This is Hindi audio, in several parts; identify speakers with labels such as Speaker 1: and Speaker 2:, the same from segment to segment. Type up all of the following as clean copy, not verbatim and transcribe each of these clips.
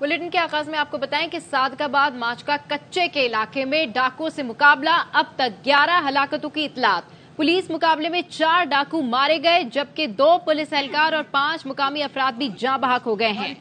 Speaker 1: बुलेटिन के आगाज में आपको बताएं कि सादकाबाद माचका कच्चे के इलाके में डाकुओं से मुकाबला, अब तक 11 हलाकतों की इतलात। पुलिस मुकाबले में 4 डाकू मारे गए, जबकि 2 पुलिस एहलकार और 5 मुकामी अफराद भी जाँ बहक हो गए हैं।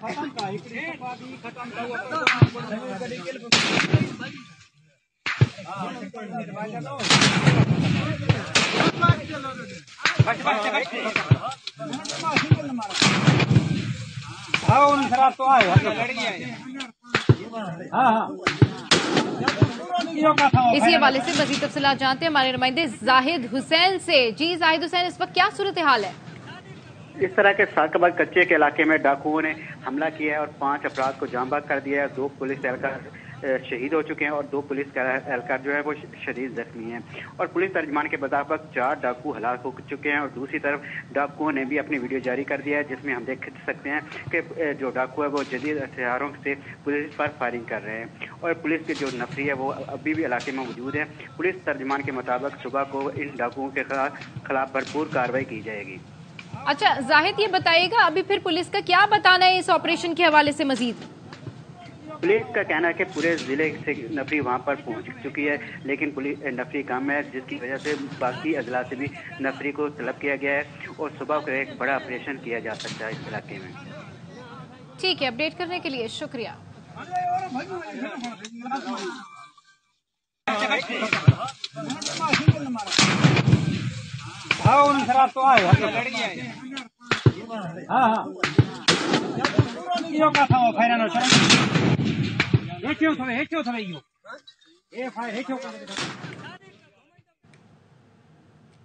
Speaker 1: इसी हवाले से मजीद तफसीलात जानते हैं हमारे नुमाइंदे जाहिद हुसैन से। जी जाहिद हुसैन, इस वक्त क्या सूरत हाल है?
Speaker 2: इस तरह के सादकाबाद कच्चे के इलाके में डाकुओं ने हमला किया है और 5 अफराद को जाँ बहक कर दिया है। 2 पुलिस एहलकार शहीद हो चुके हैं और 2 पुलिस एहलकार जो है वो शदीद जख्मी हैं। और पुलिस तर्जमान के मुताबिक 4 डाकू हलाक हो चुके हैं और दूसरी तरफ डाकुओं ने भी अपनी वीडियो जारी कर दिया है, जिसमें हम देख सकते हैं कि जो डाकू है वो जदीद हथियारों से पुलिस पर फायरिंग कर रहे हैं और पुलिस की जो नफरी है वो अभी भी इलाके में मौजूद है। पुलिस तर्जमान के मुताबिक सुबह को इन डाकुओं के खिलाफ भरपूर कार्रवाई की जाएगी।
Speaker 1: अच्छा जाहिद, ये बताइएगा अभी फिर पुलिस का क्या बताना है इस ऑपरेशन के हवाले से मजीद?
Speaker 2: पुलिस का कहना है कि पूरे जिले से नफरी वहां पर पहुंच चुकी है, लेकिन पुलिस नफरी कम है, जिसकी वजह से बाकी अजला से भी नफरी को तलब किया गया है और सुबह को एक बड़ा ऑपरेशन किया जा सकता है इस इलाके में।
Speaker 1: ठीक है, अपडेट करने के लिए शुक्रिया।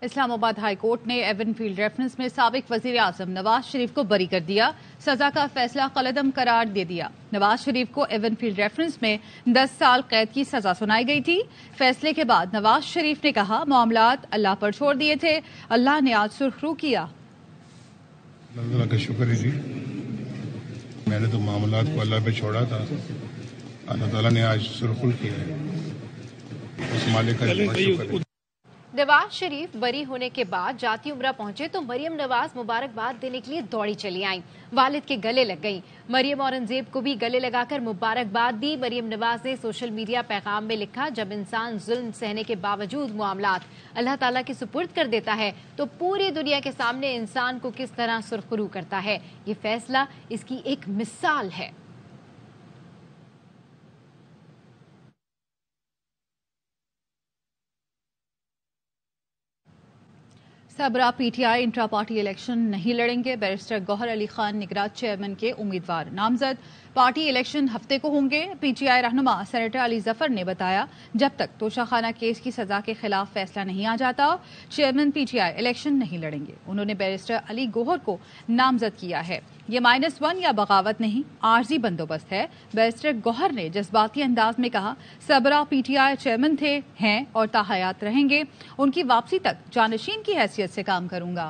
Speaker 1: इस्लामाबाद हाई कोर्ट ने एवनफील्ड रेफरेंस में साबिक वजीर आजम नवाज शरीफ को बरी कर दिया। सजा का फैसला कलअदम करार दे दिया। नवाज शरीफ को एवनफील्ड रेफरेंस में 10 साल कैद की सजा सुनाई गई थी। फैसले के बाद नवाज शरीफ ने कहा, मामलात अल्लाह पर छोड़ दिए थे, अल्लाह ने आज सुरखरू किया।
Speaker 3: अल्लाह का शुक्र है जी, मैंने तो मामलात को अल्लाह पे छोड़ा था, अल्लाह ताला ने आज सुरखरू किया है, उस मालिक का शुक्र है।
Speaker 1: नवाज शरीफ बरी होने के बाद जाती उम्रा पहुंचे तो मरियम नवाज मुबारकबाद देने के लिए दौड़ी चली आईं। वालिद के गले लग गईं। मरियम औरंगजेब को भी गले लगाकर मुबारकबाद दी। मरियम नवाज ने सोशल मीडिया पैगाम में लिखा, जब इंसान जुल्म सहने के बावजूद मामलात अल्लाह ताला के सुपुर्द कर देता है तो पूरी दुनिया के सामने इंसान को किस तरह सुरखरू करता है। ये फैसला इसकी एक मिसाल है। सबरा पीटीआई इंट्रा पार्टी इलेक्शन नहीं लड़ेंगे। बैरिस्टर गौहर अली खान निगरान चेयरमैन के उम्मीदवार नामजद। पार्टी इलेक्शन हफ्ते को होंगे। पीटीआई रहनुमा सेनेटर अली जफर ने बताया, जब तक तोशाखाना केस की सजा के खिलाफ फैसला नहीं आ जाता चेयरमैन पीटीआई इलेक्शन नहीं लड़ेंगे। उन्होंने बैरिस्टर अली गौहर को नामजद किया है। ये -1 या बगावत नहीं, आर्जी बंदोबस्त है। बैरिस्टर गौहर ने जज्बाती अंदाज में कहा, सबरा पीटीआई चेयरमैन थे, हैं और ताहयात रहेंगे। उनकी वापसी तक जानशीन की हैसियत से काम करूंगा।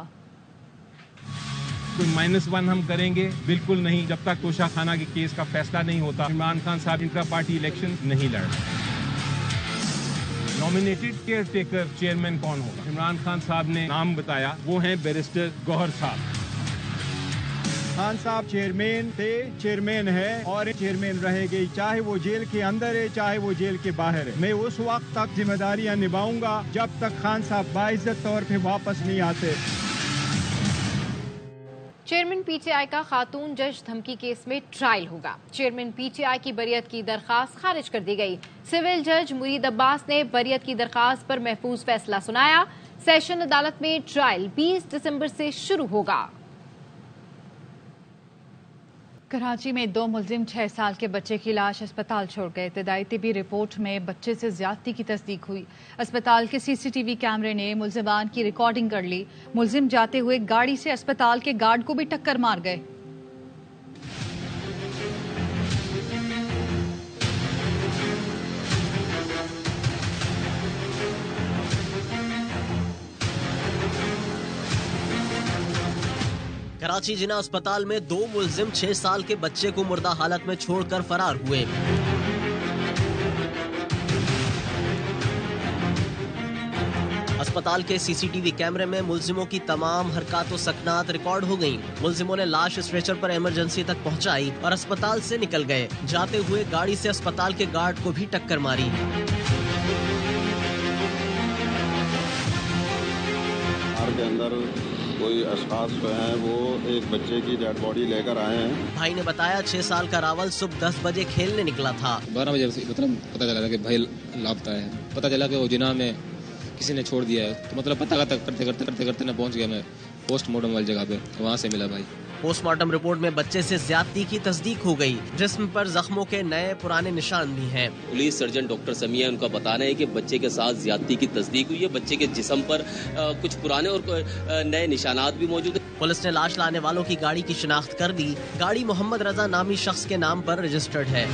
Speaker 4: कोई -1 हम करेंगे बिल्कुल नहीं, जब तक तोशाखाना के केस का फैसला नहीं होता। इमरान खान साहब इंट्रा पार्टी इलेक्शन नहीं लड़ रहे। नॉमिनेटेड केयर टेकर चेयरमैन कौन होगा? इमरान खान साहब ने नाम बताया, वो हैं बैरिस्टर गौहर साहब।
Speaker 5: खान साहब चेयरमैन थे, चेयरमैन है और चेयरमैन रहेंगे, चाहे वो जेल के अंदर है चाहे वो जेल के बाहर है। मैं उस वक्त तक जिम्मेदारियां निभाऊंगा जब तक खान साहब बाइज्जत तौर पे वापस नहीं आते।
Speaker 1: चेयरमैन पीटीआई का खातून जज धमकी केस में ट्रायल होगा। चेयरमैन पीटीआई की बरियत की दरखास्त खारिज कर दी गई। सिविल जज मुरीद अब्बास ने बरियत की दरखास्त पर महफूज फैसला सुनाया। सेशन अदालत में ट्रायल 20 दिसंबर से शुरू होगा। कराची में 2 मुलजिम 6 साल के बच्चे की लाश अस्पताल छोड़ गए। इब्तदाई तिबी रिपोर्ट में बच्चे से ज्यादती की तस्दीक हुई। अस्पताल के सीसीटीवी कैमरे ने मुलजिमान की रिकॉर्डिंग कर ली। मुलजिम जाते हुए गाड़ी से अस्पताल के गार्ड को भी टक्कर मार गए।
Speaker 6: कराची जिना अस्पताल में 2 मुलजिम 6 साल के बच्चे को मुर्दा हालत में छोड़कर फरार हुए। अस्पताल के सीसीटीवी कैमरे में मुलजिमों की तमाम हरकत व सकनात रिकॉर्ड हो गयी। मुलजिमों ने लाश स्ट्रेचर पर इमरजेंसी तक पहुंचाई और अस्पताल से निकल गए। जाते हुए गाड़ी से अस्पताल के गार्ड को भी टक्कर मारी।
Speaker 7: के अंदर कोई अशखास जो हैं वो एक बच्चे की डेड बॉडी लेकर आए हैं।
Speaker 6: भाई ने बताया 6 साल का रावल सुबह 10 बजे खेलने निकला था।
Speaker 8: 12 बजे मतलब पता चला कि भाई लापता है। पता चला कि वो जिना में किसी ने छोड़ दिया है, तो मतलब पता करते ना पहुंच गया मैं पोस्टमार्टम वाली जगह पे, वहाँ से मिला भाई।
Speaker 6: पोस्टमार्टम रिपोर्ट में बच्चे से ज्यादती की तस्दीक हो गई। जिस्म पर जख्मों के नए पुराने निशान भी हैं।
Speaker 9: पुलिस सर्जन डॉक्टर समिया उनका बता रहे हैं कि बच्चे के साथ ज्यादती की तस्दीक हुई है। बच्चे के जिस्म पर कुछ पुराने और नए निशानात भी मौजूद है।
Speaker 6: पुलिस ने लाश लाने वालों की गाड़ी की शिनाख्त कर दी। गाड़ी मोहम्मद रजा नामी शख्स के नाम पर रजिस्टर्ड है।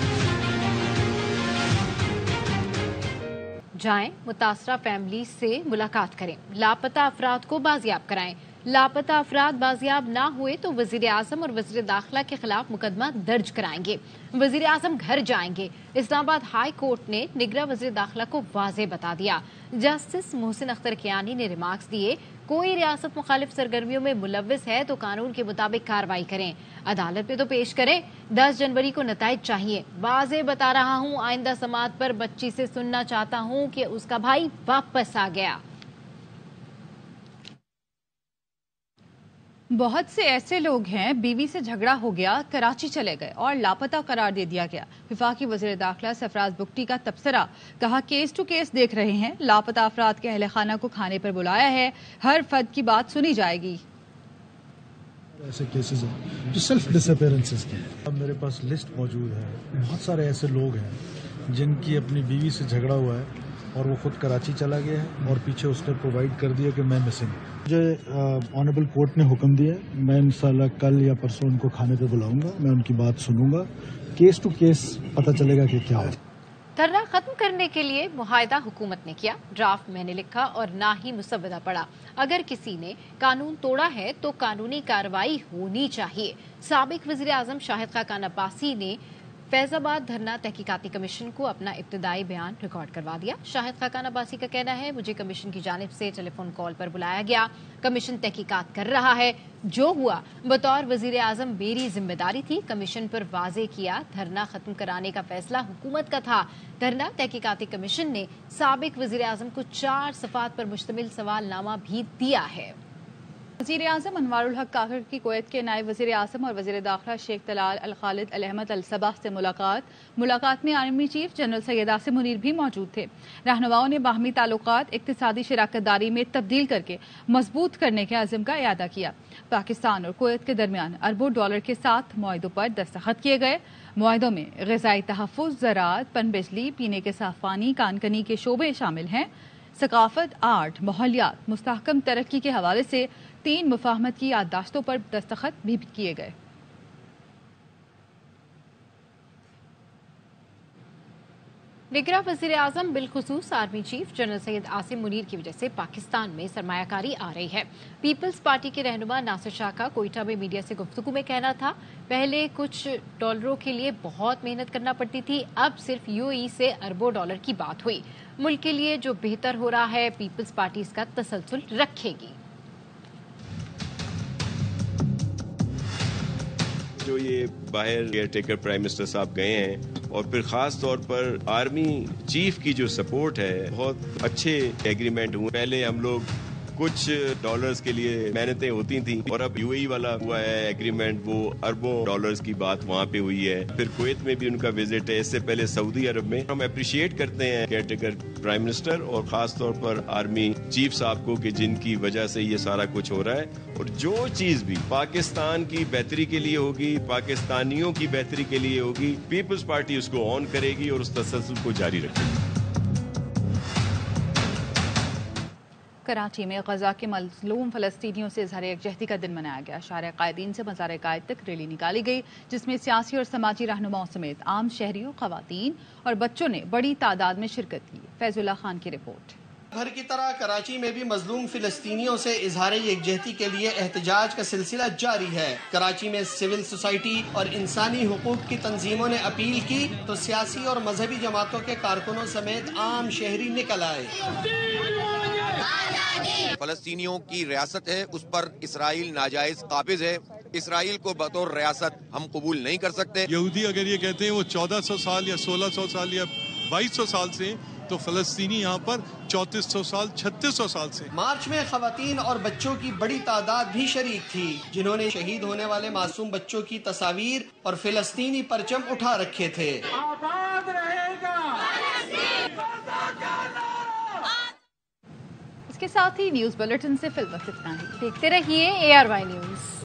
Speaker 10: जाएं, मुतासरा फैमिली से मुलाकात करें, लापता अफराद को बाजियाब कराएं। लापता अफराद बाजियाब ना हुए तो वजीर आजम और वजीर दाखिला के खिलाफ मुकदमा दर्ज कराएंगे। वजीर आजम घर जाएंगे। इस्लामाबाद हाई कोर्ट ने निगरां वजीर दाखिला को वाज़ेह बता दिया। जस्टिस मोहसिन अख्तर कियानी ने रिमार्क्स दिए, कोई रियासत मुखालिफ सरगर्मियों में मुलव्विस है तो कानून के मुताबिक कार्रवाई करें, अदालत में तो पेश करें। 10 जनवरी को नताइज चाहिए। वाज़ेह बता रहा हूँ, आइंदा समात पर बच्ची से सुनना चाहता हूँ कि उसका भाई वापस आ गया।
Speaker 1: बहुत से ऐसे लोग हैं बीवी से झगड़ा हो गया, कराची चले गए और लापता करार दे दिया गया। विफाकी वज़ीर दाखिला सरफराज बुगटी का तबसरा, कहा केस टू केस देख रहे हैं। लापता अफराद के अहले खाना को खाने पर बुलाया है, हर फर्द की बात सुनी जाएगी।
Speaker 11: ऐसे केसेस हैं जो सेल्फ डिसअपीयरेंसेस के। अब मेरे पास लिस्ट मौजूद है, बहुत सारे ऐसे लोग हैं जिनकी अपनी बीवी से झगड़ा हुआ है और वो खुद कराची चला गया है और पीछे उसने प्रोवाइड कर दिया कि मैं मिसिंग। मुझे ऑनरेबल कोर्ट ने हुक्म दिया, मैं इंशाल्लाह कल या परसों उनको खाने पे बुलाऊंगा, मैं उनकी बात सुनूंगा। केस टू केस पता चलेगा कि क्या हो।
Speaker 10: धरना खत्म करने के लिए मुआहदा हुकूमत ने किया, ड्राफ्ट मैंने लिखा और ना ही मुसव्वदा पड़ा। अगर किसी ने कानून तोड़ा है तो कानूनी कार्रवाई होनी चाहिए। साबिक वज़ीर आज़म शाहिद खाकान अब्बासी ने फैजाबाद धरना तहकीकाती कमीशन को अपना इब्तदाई बयान रिकॉर्ड करवा दिया। शाहिद खाकान अब्बासी का कहना है, मुझे कमीशन की जानिब से टेलीफोन कॉल पर बुलाया गया, कमीशन तहकीकात कर रहा है, जो हुआ बतौर वजीर आजम मेरी जिम्मेदारी थी। कमीशन पर वाजे किया, धरना खत्म कराने का फैसला हुकूमत का था। धरना तहकीकाती कमीशन ने साबिक वजीर आजम को 4 सफ़ात पर मुश्तमिल सवालनामा भी दिया है।
Speaker 1: वज़ीर आज़म अनवारुल हक काकर की कुवैत के नायब वज़ीर आज़म और वज़ीर दाखिला शेख तलाल अल खालिद अल अहमद अल सबह से मुलाकात में army chief general Syed Asim Munir भी मौजूद थे। रहनुमाओं ने बाहमी ताल्लुकात इक्तिसादी शराकतदारी में तब्दील करके मजबूत करने के अज़म का इयादा किया। पाकिस्तान और कुवैत के दरमियान अरबों डॉलर के 7 मुआहदों पर दस्तखत किए गए। मुआहदों में ग़िज़ाई तहफ़्फ़ुज़, ज़राअत, पनबिजली, पीने के साफ पानी, कानकनी के शोबे शामिल हैं। सकाफत, आर्ट, माहौलियात, मुस्तहकम तरक्की के हवाले से 3 मुफाहमत की याददाश्तों पर दस्तखत भी किए गए।
Speaker 10: निगरां वज़ीर आज़म बिलखुसूस army chief general Syed Asim Munir की वजह से पाकिस्तान में सरमायाकारी आ रही है। पीपल्स पार्टी के रहनुमा नासिर शाह का कोयटा में मीडिया से गुफ्तगू में कहना था, पहले कुछ डॉलरों के लिए बहुत मेहनत करना पड़ती थी, अब सिर्फ यूएई से अरबों डॉलर की बात हुई। मुल्क के लिए जो बेहतर हो रहा है, पीपल्स पार्टी इसका तसलसल रखेगी।
Speaker 12: जो ये बाहर केयर टेकर प्राइम मिनिस्टर साहब गए हैं और फिर खास तौर पर आर्मी चीफ की जो सपोर्ट है, बहुत अच्छे एग्रीमेंट हुए। पहले हम लोग कुछ डॉलर्स के लिए मेहनतें होती थी और अब यूएई वाला हुआ है एग्रीमेंट, वो अरबों डॉलर्स की बात वहाँ पे हुई है। फिर कुवैत में भी उनका विजिट है, इससे पहले सऊदी अरब में। हम अप्रिशिएट करते हैं केयरटेकर प्राइम मिनिस्टर और खास तौर पर आर्मी चीफ साहब को कि जिनकी वजह से ये सारा कुछ हो रहा है। और जो चीज भी पाकिस्तान की बेहतरी के लिए होगी, पाकिस्तानियों की बेहतरी के लिए होगी, पीपल्स पार्टी उसको ऑन करेगी और उस तसलसल को जारी रखेगी।
Speaker 1: कराची में गजा के मज़लूम फ़लस्तीनियों से इज़हार यकजहती का दिन मनाया गया। शार कायदीन से मज़ार कायद तक रैली निकाली गई, जिसमें सियासी और समाजी रहनुमाओं समेत आम शहरियों, ख़वातीन और बच्चों ने बड़ी तादाद में शिरकत की। फैजुल्लाह खान की रिपोर्ट।
Speaker 13: भर की तरह कराची में भी मजलूम फिलिस्तीनियों से इजहार यकजहती के लिए एहतजाज का सिलसिला जारी है। कराची में सिविल सोसाइटी और इंसानी हुकूक की तंजीमों ने अपील की तो सियासी और मजहबी जमातों के कारकुनों समेत आम शहरी निकल आए।
Speaker 14: फलस्तीनियों की रियासत है, उस पर इसराइल नाजायज काबिज है। इसराइल को बतौर रियासत हम कबूल नहीं कर सकते।
Speaker 15: यहूदी अगर ये कहते हैं वो 1400 साल या 1600 साल या 2200 साल से, तो फलस्तीनी यहाँ पर 3400 साल 3600 साल से। मार्च में खवातीन और बच्चों की बड़ी तादाद भी शरीक थी, जिन्होंने शहीद होने वाले मासूम बच्चों की तस्वीर और फिलस्तीनी परचम उठा रखे थे। आबाद रहेगा।
Speaker 1: इसके साथ ही न्यूज बुलेटिन से फिल वक्त इतना ही। देखते रहिए ARY न्यूज।